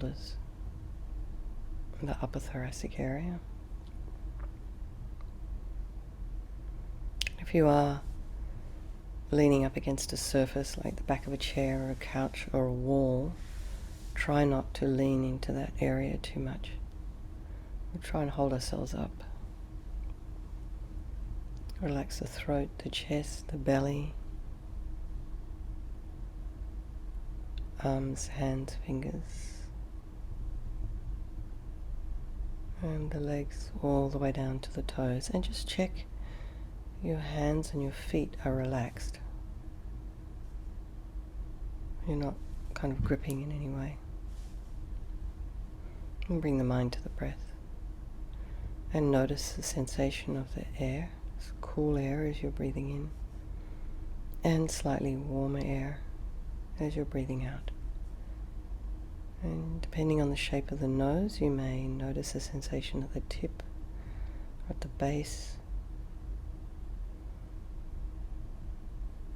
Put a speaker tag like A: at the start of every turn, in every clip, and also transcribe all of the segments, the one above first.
A: shoulders, and the upper thoracic area. If you are leaning up against a surface like the back of a chair or a couch or a wall, try not to lean into that area too much. We'll try and hold ourselves up. Relax the throat, the chest, the belly, arms, hands, fingers, and the legs all the way down to the toes. And just check your hands and your feet are relaxed. You're not kind of gripping in any way. And bring the mind to the breath. And notice the sensation of the air. It's cool air as you're breathing in, and slightly warmer air as you're breathing out. And depending on the shape of the nose, you may notice a sensation at the tip or at the base.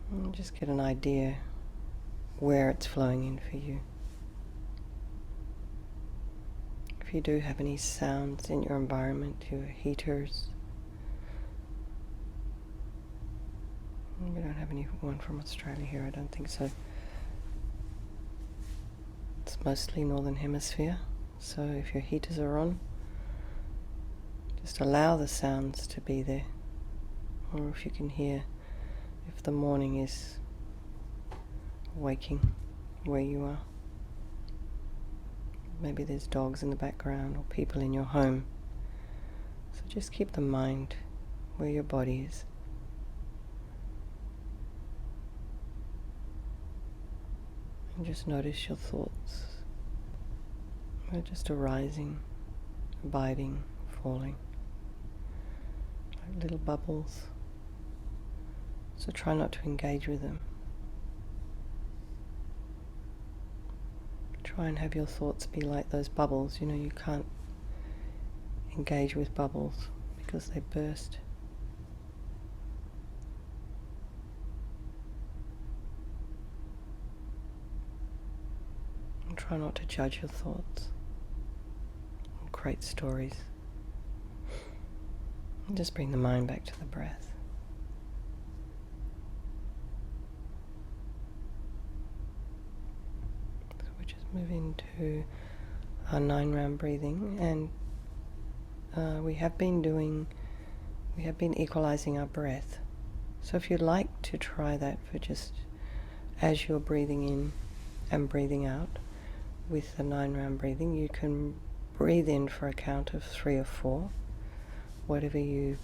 A: And just get an idea where it's flowing in for you. If you do have any sounds in your environment, your heaters. We don't have anyone from Australia here, I don't think so. It's mostly Northern Hemisphere, so if your heaters are on, just allow the sounds to be there. Or if you can hear, if the morning is waking where you are. Maybe there's dogs in the background or people in your home. So just keep the mind where your body is. And just notice your thoughts. They're just arising, abiding, falling, like little bubbles. So try not to engage with them. Try and have your thoughts be like those bubbles. You know, you can't engage with bubbles because they burst. And try not to judge your thoughts or create stories. And just bring the mind back to the breath. So we just move into our 9-round breathing, and we have been equalizing our breath. So if you'd like to try that for just as you're breathing in and breathing out with the 9-round breathing, you can breathe in for a count of 3 or 4, whatever you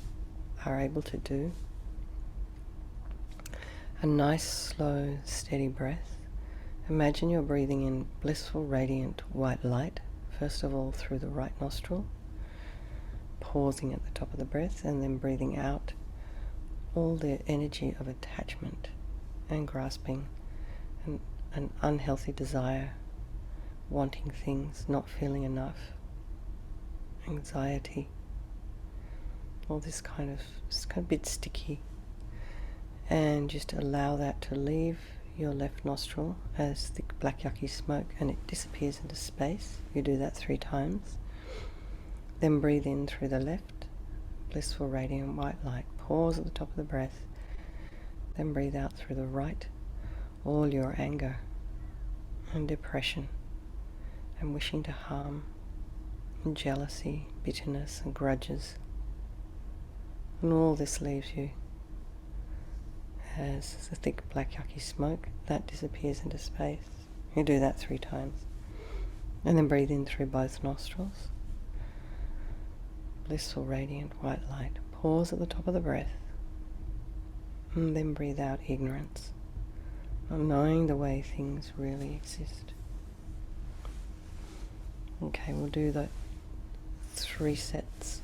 A: are able to do. A nice, slow, steady breath. Imagine you're breathing in blissful, radiant white light, first of all through the right nostril, pausing at the top of the breath, and then breathing out all the energy of attachment and grasping and an unhealthy desire, wanting things, not feeling enough, anxiety, all this kind of bit sticky. And just allow that to leave your left nostril as the black yucky smoke, and it disappears into space. You do that 3 times. Then breathe in through the left, blissful, radiant white light. Pause at the top of the breath. Then breathe out through the right, all your anger and depression and wishing to harm and jealousy, bitterness and grudges. And all this leaves you as the thick black yucky smoke. That disappears into space. You do that 3 times. And then breathe in through both nostrils. Blissful, radiant white light. Pause at the top of the breath. And then breathe out ignorance, not knowing the way things really exist. Okay, we'll do the 3 sets.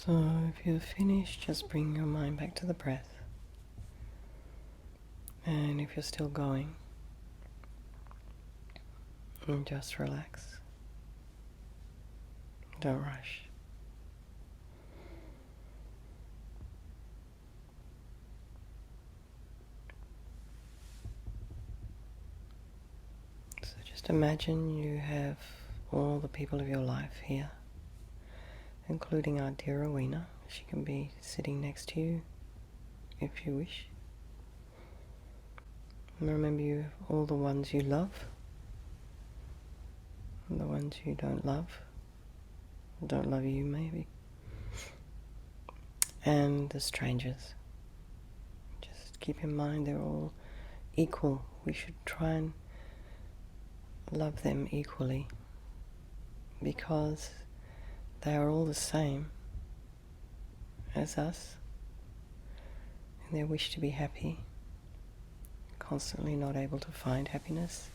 A: So if you're finished, just bring your mind back to the breath. And if you're still going, just relax. Don't rush. So just imagine you have all the people of your life here, including our dear Rowena. She can be sitting next to you if you wish. And remember, you have all the ones you love, and the ones you don't love you maybe, and the strangers. Just keep in mind they're all equal. We should try and love them equally, because they are all the same as us in their wish to be happy, constantly not able to find happiness,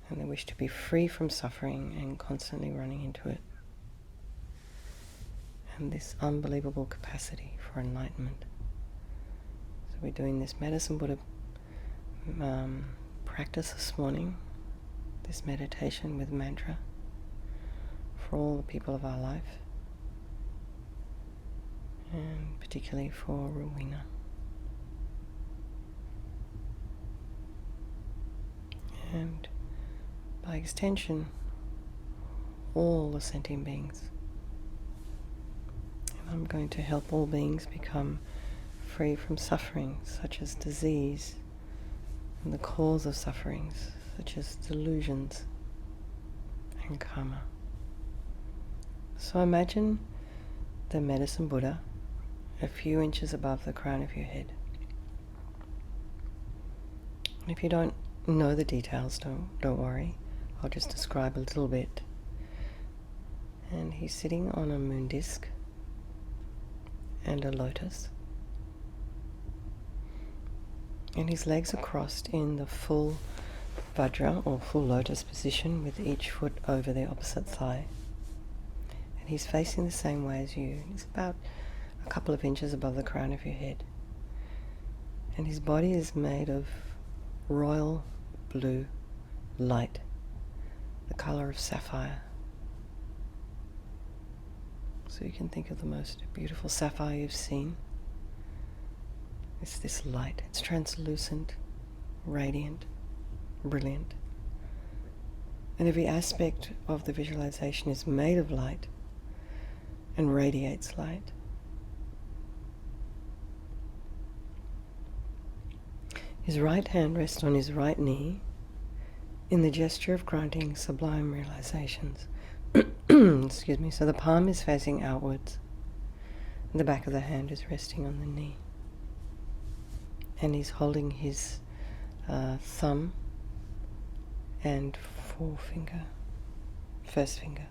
A: and their wish to be free from suffering and constantly running into it, and this unbelievable capacity for enlightenment. So we're doing this Medicine Buddha practice this morning, this meditation with mantra for all the people of our life, and particularly for Rowena. And by extension, all the sentient beings. And I'm going to help all beings become free from suffering, such as disease, and the cause of sufferings, such as delusions and karma. So imagine the Medicine Buddha a few inches above the crown of your head. And if you don't know the details, don't worry. I'll just describe a little bit. And he's sitting on a moon disk and a lotus. And his legs are crossed in the full Vajra or full lotus position, with each foot over the opposite thigh. And he's facing the same way as you. He's about a couple of inches above the crown of your head. And his body is made of royal blue light, the color of sapphire. So you can think of the most beautiful sapphire you've seen. It's this light. It's translucent, radiant, brilliant. And every aspect of the visualization is made of light and radiates light. His right hand rests on his right knee in the gesture of granting sublime realizations. Excuse me. So the palm is facing outwards, and the back of the hand is resting on the knee. And he's holding his thumb and forefinger, first finger,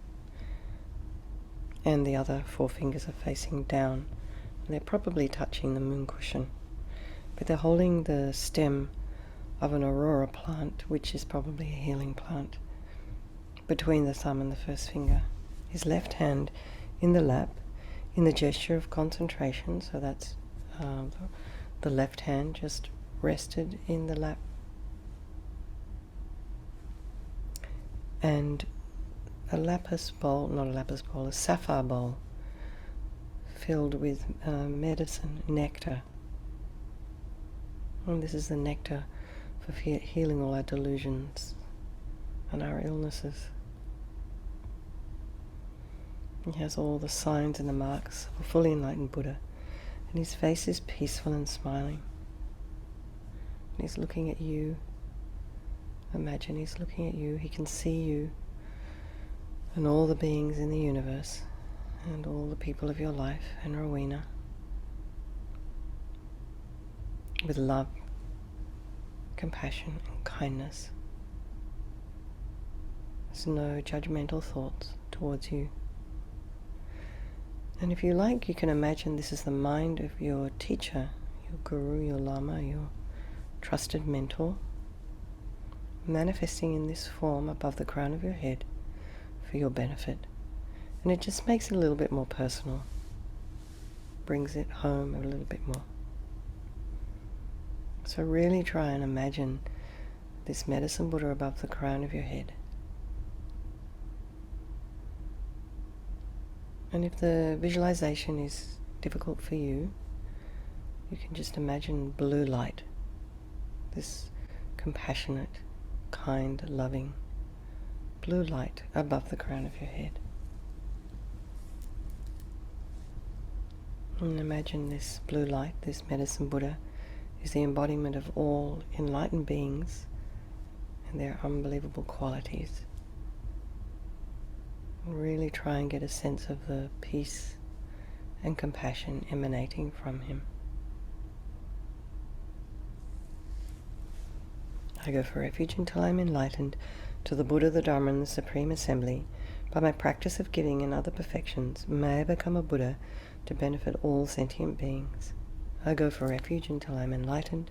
A: and the other four fingers are facing down, and they're probably touching the moon cushion, but they're holding the stem of an aurora plant, which is probably a healing plant, between the thumb and the first finger. His left hand in the lap, in the gesture of concentration, so that's the left hand just rested in the lap. And a lapis bowl, not a lapis bowl, a sapphire bowl filled with medicine, nectar. And this is the nectar for healing all our delusions and our illnesses. He has all the signs and the marks of a fully enlightened Buddha, and his face is peaceful and smiling. And he's looking at you. Imagine he's looking at you. He can see you and all the beings in the universe and all the people of your life and Rowena with love, compassion and kindness. There's no judgmental thoughts towards you. And if you like, you can imagine this is the mind of your teacher, your guru, your lama, your trusted mentor, manifesting in this form above the crown of your head for your benefit. And it just makes it a little bit more personal. brings it home a little bit more. So really try and imagine this medicine Buddha above the crown of your head. And if the visualization is difficult for you, you can just imagine blue light, this compassionate, kind, loving blue light above the crown of your head. And imagine this blue light, this medicine Buddha, is the embodiment of all enlightened beings and their unbelievable qualities. Really try and get a sense of the peace and compassion emanating from him. I go for refuge until I am enlightened to the Buddha, the Dharma, and the Supreme Assembly. By my practice of giving and other perfections, may I become a Buddha to benefit all sentient beings. I go for refuge until I am enlightened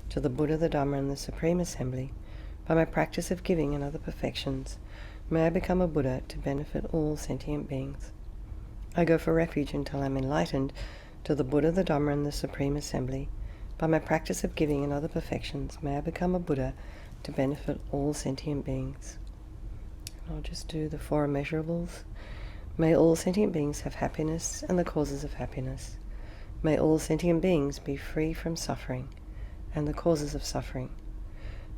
A: to the Buddha, the Dharma, and the Supreme Assembly. By my practice of giving and other perfections, may I become a Buddha to benefit all sentient beings. I go for refuge until I am enlightened to the Buddha, the Dharma, and the Supreme Assembly. By my practice of giving and other perfections, may I become a Buddha to benefit all sentient beings. And I'll just do the 4 immeasurables. May all sentient beings have happiness and the causes of happiness. May all sentient beings be free from suffering and the causes of suffering.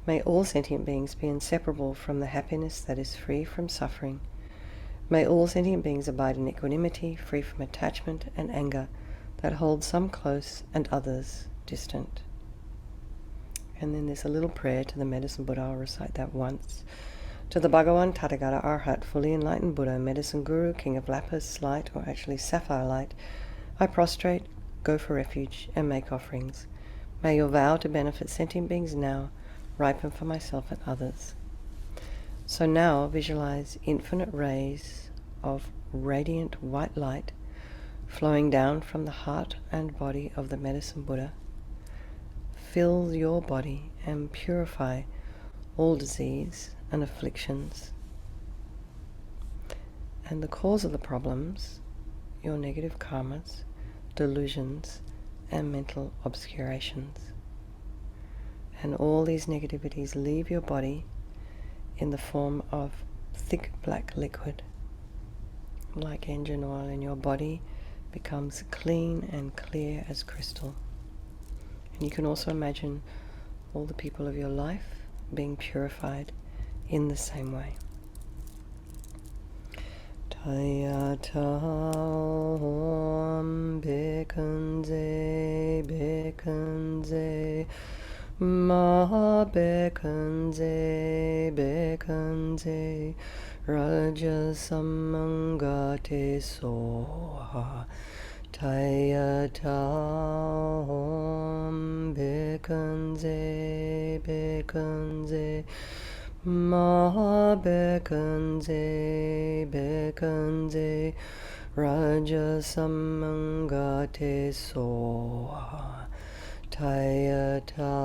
A: May all sentient beings be inseparable from the happiness that is free from suffering. May all sentient beings abide in equanimity, free from attachment and anger that hold some close and others distant. And then there's a little prayer to the medicine Buddha. I'll recite that once. To the Bhagavan Tathagata Arhat, fully enlightened Buddha, medicine Guru, King of Lapis light, or actually sapphire light, I prostrate, go for refuge, and make offerings. May your vow to benefit sentient beings now ripen for myself and others. So now visualize infinite rays of radiant white light flowing down from the heart and body of the medicine Buddha. Fill your body and purify all disease and afflictions. And the cause of the problems, your negative karmas, delusions, and mental obscurations. And all these negativities leave your body in the form of thick black liquid. Like engine oil, and your body becomes clean and clear as crystal. And you can also imagine all the people of your life being purified in the same way. Tayata Om Bekanze Bekanze Ma Bekanze Bekanze Raja Samangate Soha Tayata Om Bekanze Bekanze Ma Bekanze Bekanze Raja Samangate Soha Tayata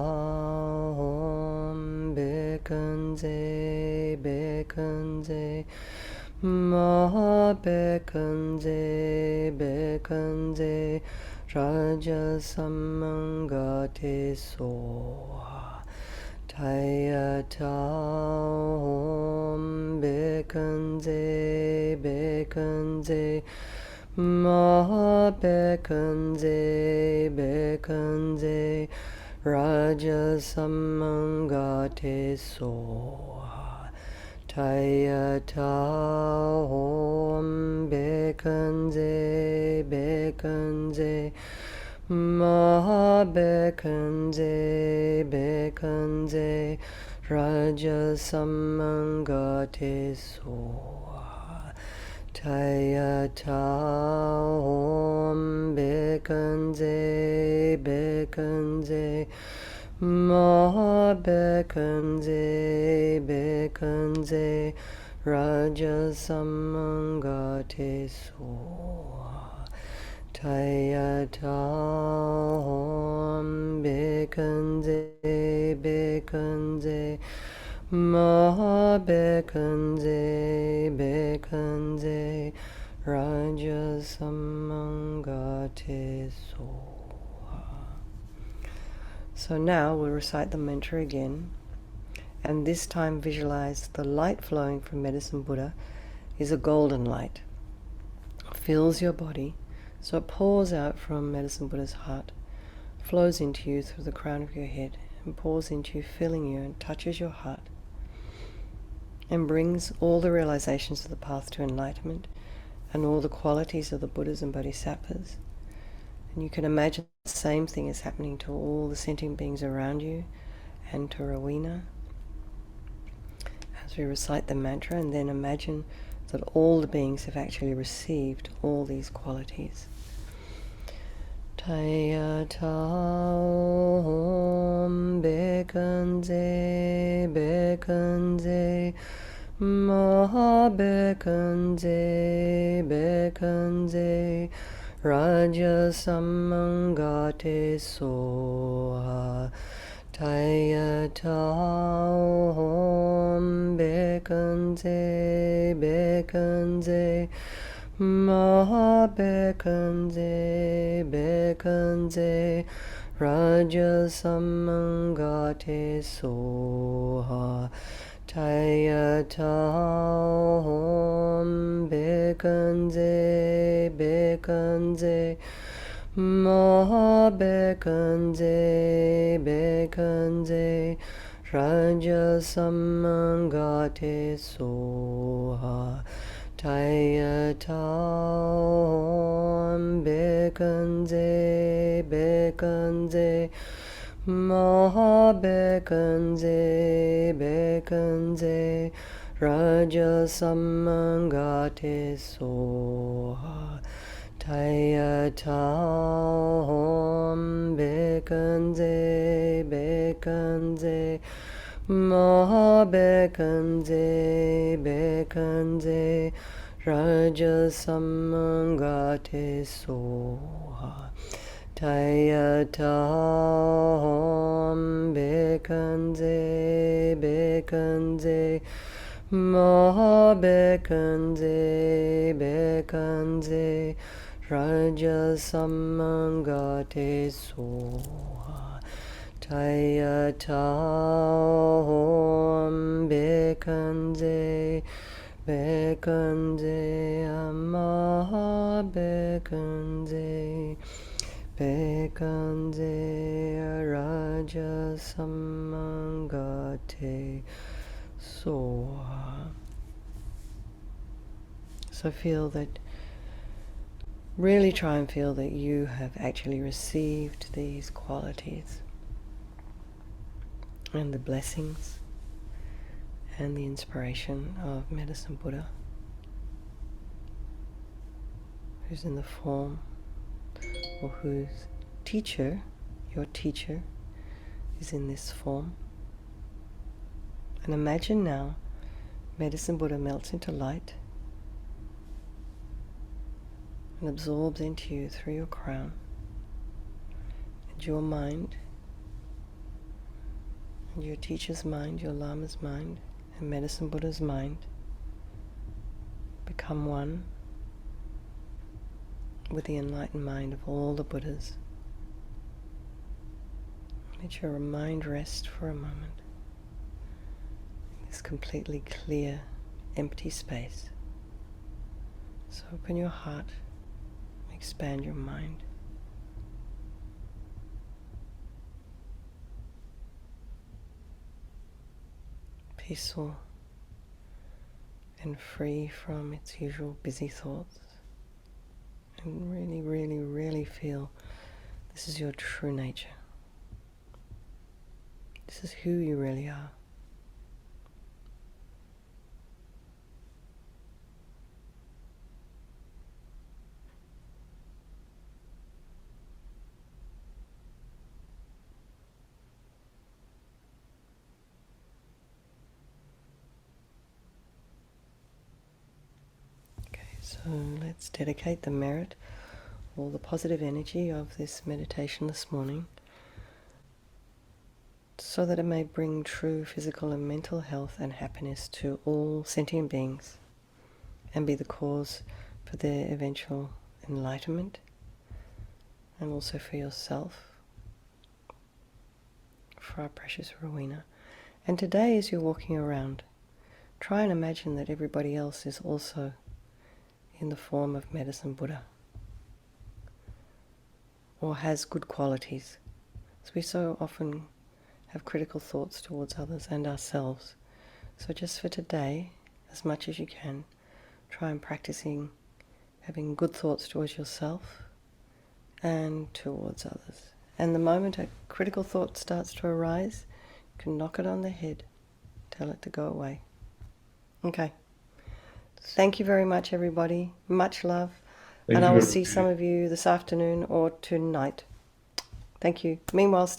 A: Om Bekanze Bekanze Ma Bekanze Bekanze Raja Samangate Soha Tayata Om Bekanze Bekanze Ma Bekanze Bekanze Raja Samangate Soha Tayata Om Bekanze Bekanze Ma Bekanze Bekanze Raja Samangate Soha Tayata Om Bekanze Bekanze Ma Bekanze Bekanze Raja Samangate Soha Tayata Om Bekanze Bekanze Ma Bekanze Bekanze Rajasamangate Soha. So now we'll recite the mantra again, and this time visualize the light flowing from Medicine Buddha is a golden light. It fills your body, so it pours out from Medicine Buddha's heart, flows into you through the crown of your head, and pours into you, filling you, and touches your heart, and brings all the realizations of the path to enlightenment and all the qualities of the Buddhas and Bodhisattvas. And you can imagine the same thing is happening to all the sentient beings around you and to Rowena as we recite the mantra, and then imagine that all the beings have actually received all these qualities. Taya Taum Bekanze Bekanze Maha Bekanze Bekanze Raja Samangate Soha Taya Taum Bekanze Bekanze Maha Bekanze Bekanze Raja Samangate Soha Taya Taum Bekanze Bekanze Maha Bekanze Bekanze Raja Samangate Soha Taya Taum Bekanze Bekanze Maha Bekanze Bekanze Raja Samangate Soha Taya Taum Bekanze Bekanze Maha Bekanze Bekanze Raja Samangate Soha Taya Taum Bekanze Bekanze Maha Bekanze Bekanze Raja Samangate Soha Taya Taum Bekanze Bekanze Maha Bekanze Bekanze Raja Samangate Soha. So feel that, really try and feel that you have actually received these qualities and the blessings and the inspiration of Medicine Buddha, who's in the form, or whose teacher, your teacher, is in this form. And imagine now Medicine Buddha melts into light and absorbs into you through your crown, and your mind, and your teacher's mind, your Lama's mind, and Medicine Buddha's mind become one with the enlightened mind of all the Buddhas. Let your mind rest for a moment in this completely clear, empty space. So open your heart, expand your mind. Peaceful and free from its usual busy thoughts. And really, really, really feel this is your true nature. This is who you really are. So let's dedicate the merit, all the positive energy of this meditation this morning, so that it may bring true physical and mental health and happiness to all sentient beings and be the cause for their eventual enlightenment, and also for yourself, for our precious Rowena. And today, as you're walking around, try and imagine that everybody else is also in the form of Medicine Buddha, or has good qualities. So we so often have critical thoughts towards others and ourselves. So just for today, as much as you can, try and practicing having good thoughts towards yourself and towards others. And the moment a critical thought starts to arise, you can knock it on the head, tell it to go away. Okay. Thank you very much, everybody. Much love. And I will see some of you this afternoon or tonight. Thank you. Meanwhile,